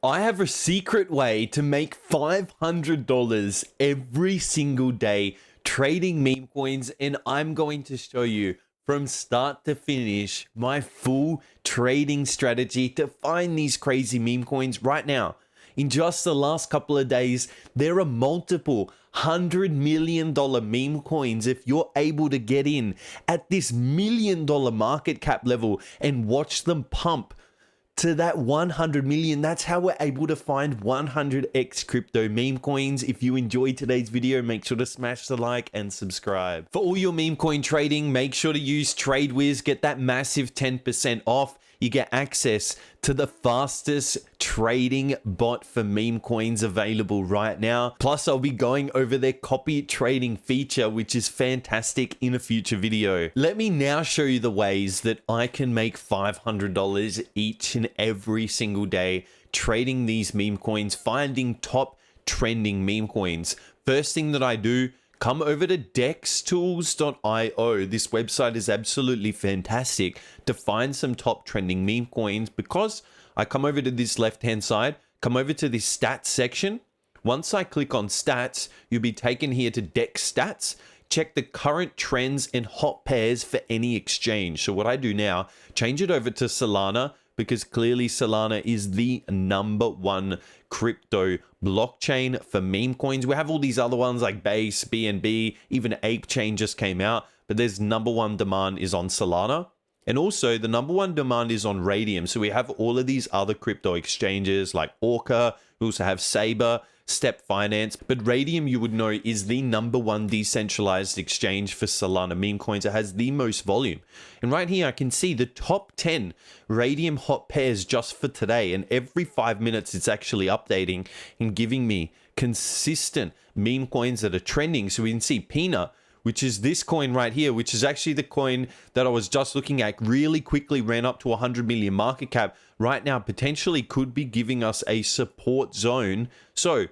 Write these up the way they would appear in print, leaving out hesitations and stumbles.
I have a secret way to make $500 every single day trading meme coins, and I'm going to show you from start to finish my full trading strategy to find these crazy meme coins right now. In just the last couple of days, there are multiple $100 million meme coins if you're able to get in at this $1 million market cap level and watch them pump to that 100 million. That's how we're able to find 100x crypto meme coins. If you enjoyed today's video, make sure to smash the like and subscribe. For all your meme coin trading, make sure to use TradeWiz. Get that massive 10% off. You get access to the fastest trading bot for meme coins available right now. Plus, I'll be going over their copy trading feature, which is fantastic, in a future video. Let me now show you the ways that I can make $500 each and every single day trading these meme coins, finding top trending meme coins. First thing that I do, come over to dextools.io. This website is absolutely fantastic to find some top trending meme coins, because I come over to this left-hand side, come over to this stats section. Once I click on stats, you'll be taken here to Dex Stats. Check the current trends and hot pairs for any exchange. So what I do now, change it over to Solana, because clearly Solana is the #1 crypto blockchain for meme coins. We have all these other ones like Base, BNB, even ApeChain just came out, but there's #1 demand is on Solana. And also the #1 demand is on Radium. So we have all of these other crypto exchanges like Orca. We also have Saber, Step Finance, but Radium, you would know, is the #1 decentralized exchange for Solana meme coins. It has the most volume. And right here, I can see the top 10 Radium hot pairs just for today. And every 5 minutes, it's actually updating and giving me consistent meme coins that are trending. So we can see Peanut, which is this coin right here, which is actually the coin that I was just looking at, really quickly ran up to 100 million market cap. Right now, potentially could be giving us a support zone. So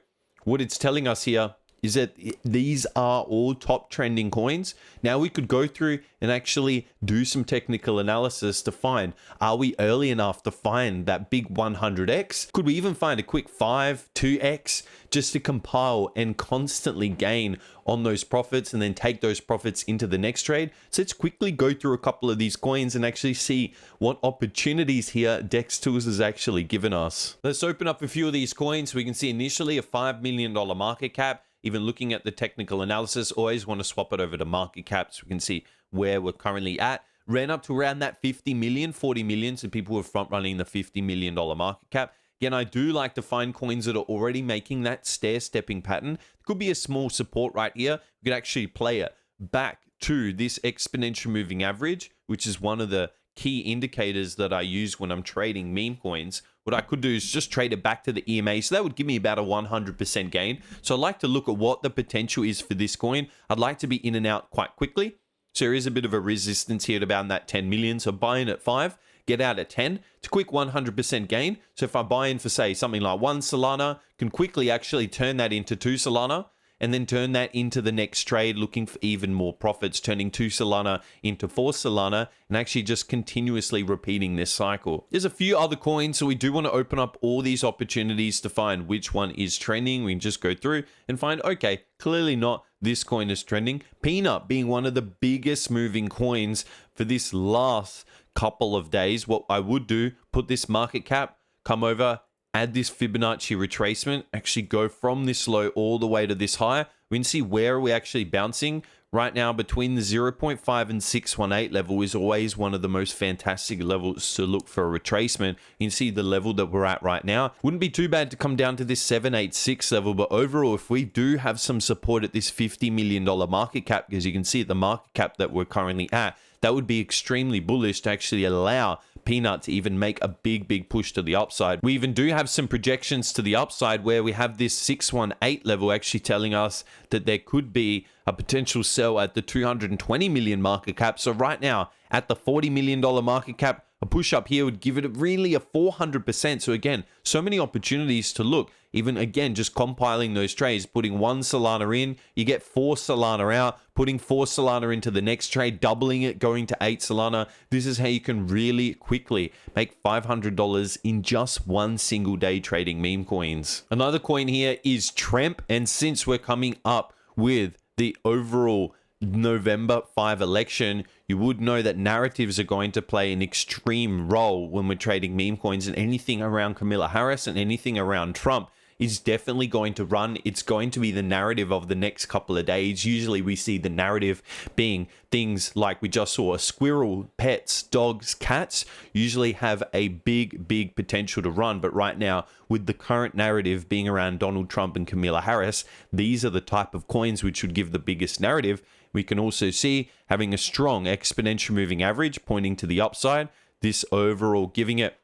what it's telling us here is that these are all top trending coins. Now we could go through and actually do some technical analysis to find, are we early enough to find that big 100x? Could we even find a quick 5, 2x just to compile and constantly gain on those profits and then take those profits into the next trade? So let's quickly go through a couple of these coins and actually see what opportunities here Dex Tools has actually given us. Let's open up a few of these coins. We can see initially a $5 million market cap. Even looking at the technical analysis, always want to swap it over to market cap so we can see where we're currently at. Ran up to around that 50 million, 40 million. So people were front running the $50 million market cap. Again, I do like to find coins that are already making that stair-stepping pattern. It could be a small support right here. We could actually play it back to this exponential moving average, which is one of the key indicators that I use when I'm trading meme coins. What I could do is just trade it back to the EMA. So that would give me about a 100% gain. So I like to look at what the potential is for this coin. I'd like to be in and out quite quickly. So there is a bit of a resistance here at about that 10 million. So buy in at 5, get out at 10. It's a quick 100% gain. So if I buy in for, say, something like 1 Solana, can quickly actually turn that into 2 Solana, and then turn that into the next trade, looking for even more profits, turning 2 Solana into 4 Solana, and actually just continuously repeating this cycle. There's a few other coins, so we do want to open up all these opportunities to find which one is trending. We can just go through and find, okay, clearly not this coin is trending. Peanut being one of the biggest moving coins for this last couple of days. What I would do, put this market cap, come over, add this Fibonacci retracement, actually go from this low all the way to this high. We can see where we're actually bouncing. Right now, between the 0.5 and 618 level is always one of the most fantastic levels to look for a retracement. You can see the level that we're at right now. Wouldn't be too bad to come down to this 786 level, but overall, if we do have some support at this $50 million market cap, because you can see at the market cap that we're currently at, that would be extremely bullish to actually allow Peanut to even make a big push to the upside. We even do have some projections to the upside where we have this 618 level actually telling us that there could be a potential sell at the 220 million market cap. So right now at the $40 million market cap, A push up here would give it really a 400%. So again, so many opportunities to look. Even again, just compiling those trades, putting 1 Solana in, you get 4 Solana out, putting 4 Solana into the next trade, doubling it, going to 8 Solana. This is how you can really quickly make $500 in just one single day trading meme coins. Another coin here is Tremp. And since we're coming up with the overall November 5 election, you would know that narratives are going to play an extreme role when we're trading meme coins, and anything around Kamala Harris and anything around Trump is definitely going to run. It's going to be the narrative of the next couple of days. Usually we see the narrative being things like we just saw: a squirrel, pets, dogs, cats usually have a big potential to run. But right now, with the current narrative being around Donald Trump and Kamala Harris, these are the type of coins which would give the biggest narrative. We can also see having a strong exponential moving average pointing to the upside. This overall giving it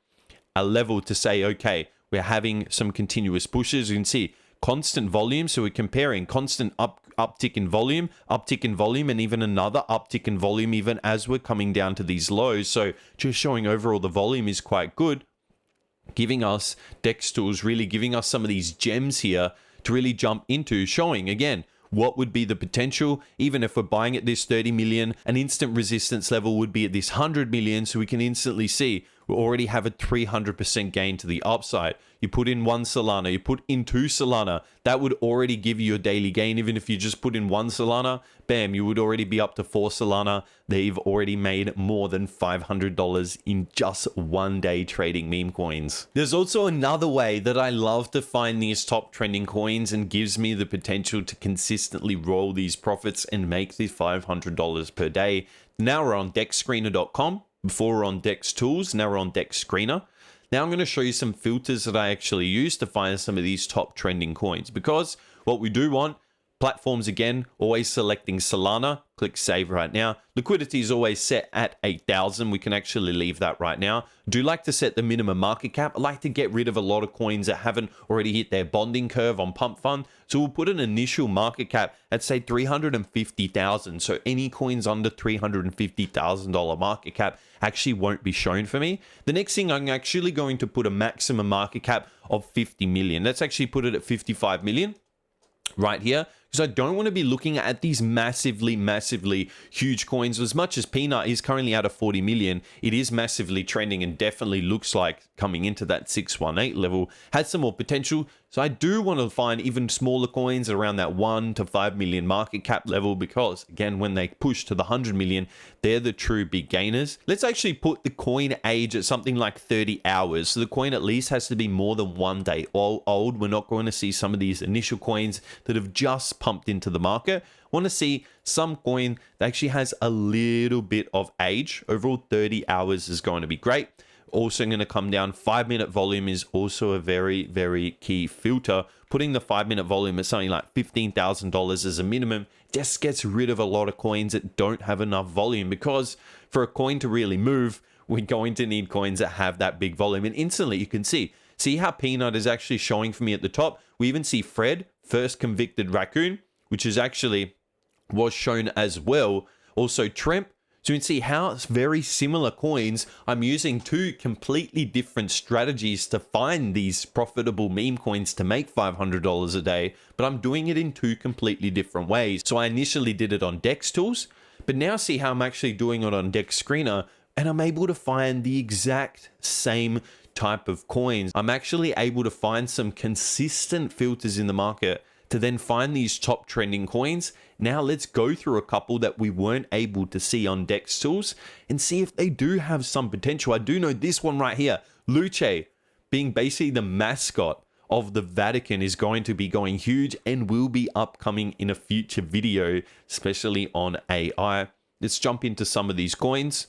a level to say, okay, we're having some continuous pushes. You can see constant volume. So we're comparing constant uptick in volume, and even another uptick in volume, even as we're coming down to these lows. So just showing overall the volume is quite good, giving us DEX tools, really giving us some of these gems here to really jump into, showing again what would be the potential. Even if we're buying at this 30 million, an instant resistance level would be at this 100 million. So we can instantly see we already have a 300% gain to the upside. You put in 1 Solana, you put in 2 Solana, that would already give you a daily gain. Even if you just put in 1 Solana, bam, you would already be up to 4 Solana. They've already made more than $500 in just one day trading meme coins. There's also another way that I love to find these top trending coins and gives me the potential to consistently roll these profits and make the $500 per day. Now we're on dexscreener.com. Before we're on Dex Tools, now we're on Dex Screener. Now I'm going to show you some filters that I actually use to find some of these top trending coins, because what we do want, platforms again, always selecting Solana, click save right now. Liquidity is always set at 8,000. We can actually leave that right now. Do like to set the minimum market cap. I like to get rid of a lot of coins that haven't already hit their bonding curve on Pump Fund. So we'll put an initial market cap at say 350,000. So any coins under $350,000 market cap actually won't be shown for me. The next thing, I'm actually going to put a maximum market cap of 50 million. Let's actually put it at 55 million. Right here, because I don't want to be looking at these massively huge coins. As much as Peanut is currently out of 40 million, it is massively trending and definitely looks like coming into that 618 level has some more potential. So I do want to find even smaller coins around that 1 to 5 million market cap level, because again, when they push to the 100 million, they're the true big gainers. Let's actually put the coin age at something like 30 hours. So the coin at least has to be more than 1 day old. We're not going to see some of these initial coins that have just pumped into the market. Want to see some coin that actually has a little bit of age. Overall 30 hours is going to be great. Also going to come down. 5-minute volume is also a very key filter. Putting the 5-minute volume at something like $15,000 as a minimum just gets rid of a lot of coins that don't have enough volume, because for a coin to really move, we're going to need coins that have that big volume. And instantly you can see how Peanut is actually showing for me at the top. We even see Fred, first convicted raccoon, which is actually was shown as well. Also Tremp. So you can see how it's very similar coins. I'm using two completely different strategies to find these profitable meme coins to make $500 a day, but I'm doing it in two completely different ways. So I initially did it on Dex Tools, but now see how I'm actually doing it on Dex Screener, and I'm able to find the exact same type of coins. I'm actually able to find some consistent filters in the market to then find these top trending coins. Now let's go through a couple that we weren't able to see on Dex Tools and see if they do have some potential. I do know this one right here, Luce, being basically the mascot of the Vatican, is going to be going huge and will be upcoming in a future video, especially on AI. Let's jump into some of these coins.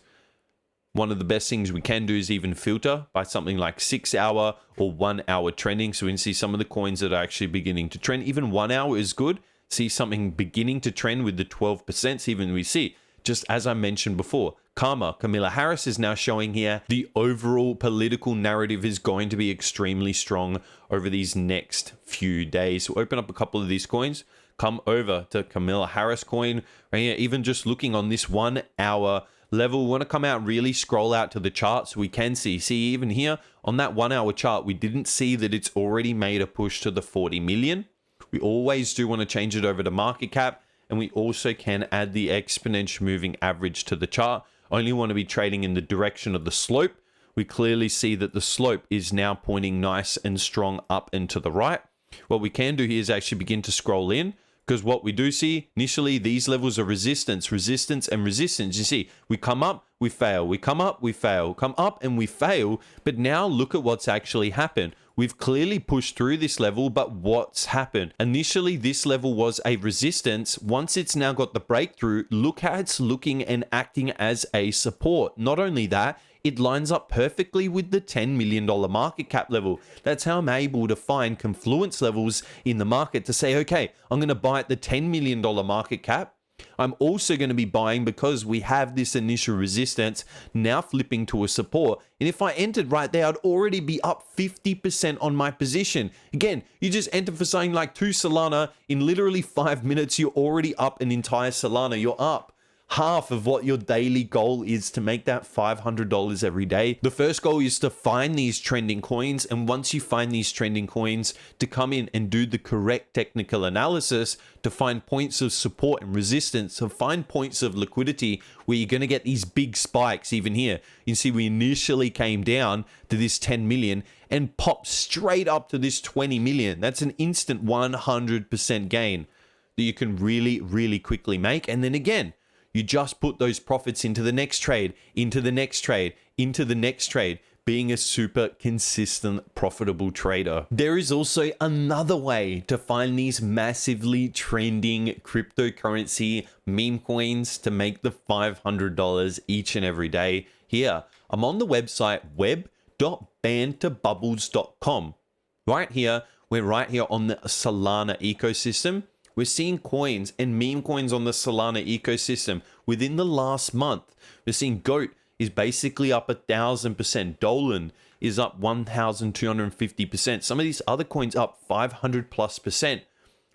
One of the best things we can do is even filter by something like 6 hour or 1 hour trending. So we can see some of the coins that are actually beginning to trend. Even 1 hour is good. See something beginning to trend with the 12%. So even we see, just as I mentioned before, Kamala Harris is now showing here the overall political narrative is going to be extremely strong over these next few days. So open up a couple of these coins. Come over to Kamala Harris coin right here. Even just looking on this 1 hour level. We want to come out and really scroll out to the chart so we can see even here on that 1 hour chart, we didn't see that it's already made a push to the 40 million. We always do want to change it over to market cap, and we also can add the exponential moving average to the chart. Only want to be trading in the direction of the slope. We clearly see that the slope is now pointing nice and strong up and to the right. What we can do here is actually begin to scroll in, because what we do see initially, these levels of resistance, and resistance. You see, we come up, we fail, we come up, we fail, come up and we fail. But now look at what's actually happened. We've clearly pushed through this level, but what's happened? Initially, this level was a resistance. Once it's now got the breakthrough, look how it's looking and acting as a support. Not only that, it lines up perfectly with the $10 million market cap level. That's how I'm able to find confluence levels in the market to say, okay, I'm going to buy at the $10 million market cap. I'm also going to be buying because we have this initial resistance now flipping to a support. And if I entered right there, I'd already be up 50% on my position. Again, you just enter for something like 2 Solana in literally 5 minutes, you're already up an entire Solana. You're up half of what your daily goal is to make that $500 every day. The first goal is to find these trending coins, and once you find these trending coins, to come in and do the correct technical analysis to find points of support and resistance, to find points of liquidity where you're going to get these big spikes. Even here, you can see we initially came down to this 10 million and popped straight up to this 20 million. That's an instant 100% gain that you can really quickly make. And then again, you just put those profits into the next trade, into the next trade, into the next trade, being a super consistent, profitable trader. There is also another way to find these massively trending cryptocurrency meme coins to make the $500 each and every day. Here, I'm on the website web.bandtobubbles.com. Right here, we're right here on the Solana ecosystem. We're seeing coins and meme coins on the Solana ecosystem within the last month. We're seeing GOAT is basically up 1,000%. Dolan is up 1,250%. Some of these other coins up 500+%.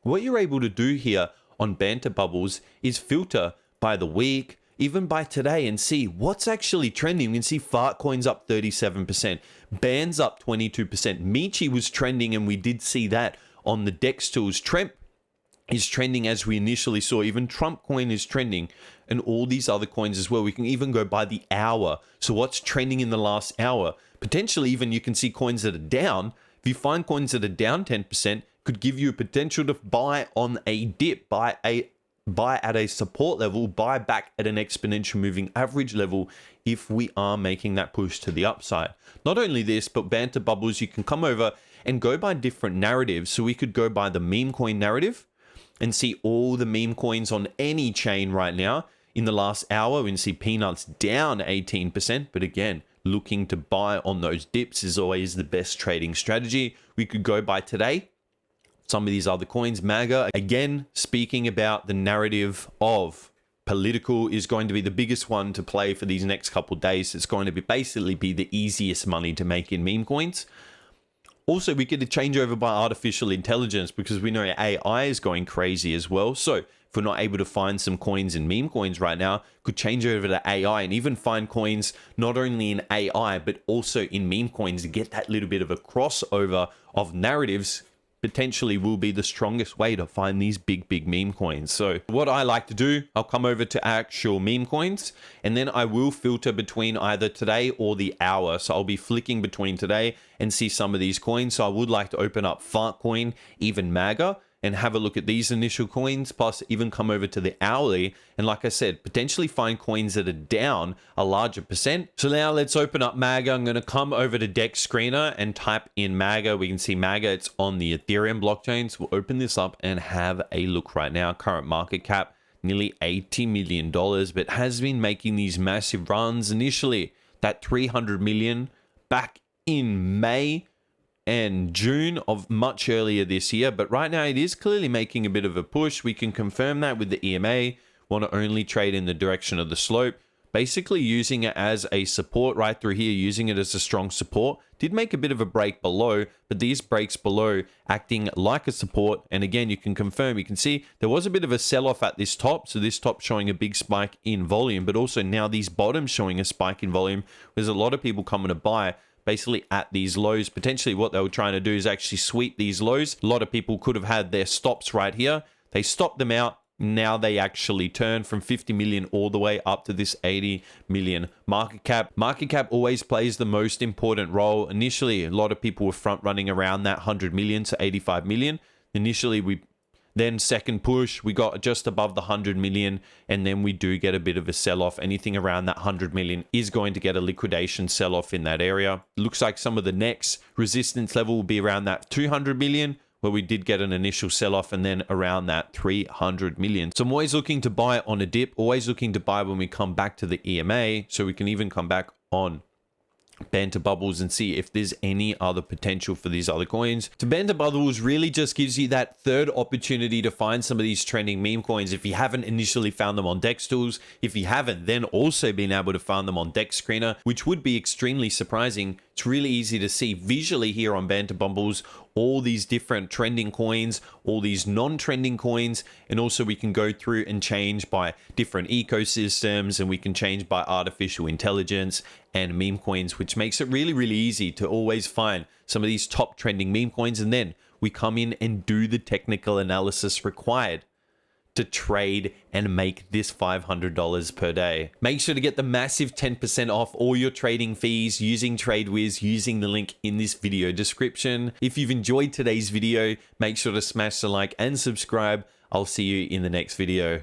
What you're able to do here on Banter Bubbles is filter by the week, even by today, and see what's actually trending. You can see Fart Coins up 37%, Bands up 22%. Michi was trending, and we did see that on the Dex tools. Tremp is trending as we initially saw. Even Trump coin is trending, and all these other coins as well. We can even go by the hour. So what's trending in the last hour? Potentially even you can see coins that are down. If you find coins that are down 10%, could give you a potential to buy on a dip, buy at a support level, buy back at an exponential moving average level if we are making that push to the upside. Not only this, but Banter Bubbles, you can come over and go by different narratives. So we could go by the meme coin narrative and see all the meme coins on any chain right now. In the last hour, we can see Peanuts down 18%, but again, looking to buy on those dips is always the best trading strategy. We could go by today. Some of these other coins, MAGA, again, speaking about the narrative of political is going to be the biggest one to play for these next couple of days. It's going to be basically be the easiest money to make in meme coins. Also, we get a changeover by artificial intelligence because we know AI is going crazy as well. So if we're not able to find some coins in meme coins right now, could change over to AI and even find coins not only in AI, but also in meme coins to get that little bit of a crossover of narratives. Potentially will be the strongest way to find these big meme coins. So what I like to do, I'll come over to actual meme coins, and then I will filter between either today or the hour. So I'll be flicking between today and see some of these coins. So I would like to open up Fartcoin, even MAGA, and have a look at these initial coins, plus even come over to the hourly. And like I said, potentially find coins that are down a larger percent. So now let's open up MAGA. I'm going to come over to Dex Screener and type in MAGA. We can see MAGA, it's on the Ethereum blockchain. So we'll open this up and have a look right now. Current market cap, nearly $80 million, but has been making these massive runs. Initially, that 300 million back in May and June of much earlier this year, but right now it is clearly making a bit of a push. We can confirm that with the EMA. Want to only trade in the direction of the slope. basically using it as a support right through here, using it as a strong support. Did make a bit of a break below, but these breaks below acting like a support. And again, you can confirm, you can see there was a bit of a sell-off at this top. So this top showing a big spike in volume, but also now these bottoms showing a spike in volume. There's a lot of people coming to buy basically at these lows. Potentially what they were trying to do is actually sweep these lows. A lot of people could have had their stops right here. They stopped them out. Now they actually turn from 50 million all the way up to this 80 million market cap. Market cap always plays the most important role. Initially, a lot of people were front running around that 100 million to 85 million. Initially, then second push, we got just above the 100 million, and then we do get a bit of a sell-off. Anything around that 100 million is going to get a liquidation sell-off in that area. Looks like some of the next resistance level will be around that 200 million, where we did get an initial sell-off, and then around that 300 million. So I'm always looking to buy on a dip, always looking to buy when we come back to the EMA, so we can even come back on Banter Bubbles and see if there's any other potential for these other coins. To Banter Bubbles really just gives you that third opportunity to find some of these trending meme coins if you haven't initially found them on Dex Tools. If you haven't, then also been able to find them on Dex Screener, which would be extremely surprising. It's really easy to see visually here on Banter Bubbles all these different trending coins, all these non-trending coins, and also we can go through and change by different ecosystems, and we can change by artificial intelligence and meme coins, which makes it really, really easy to always find some of these top trending meme coins. And then we come in and do the technical analysis required to trade and make this $500 per day. Make sure to get the massive 10% off all your trading fees using TradeWiz, using the link in this video description. If you've enjoyed today's video, make sure to smash the like and subscribe. I'll see you in the next video.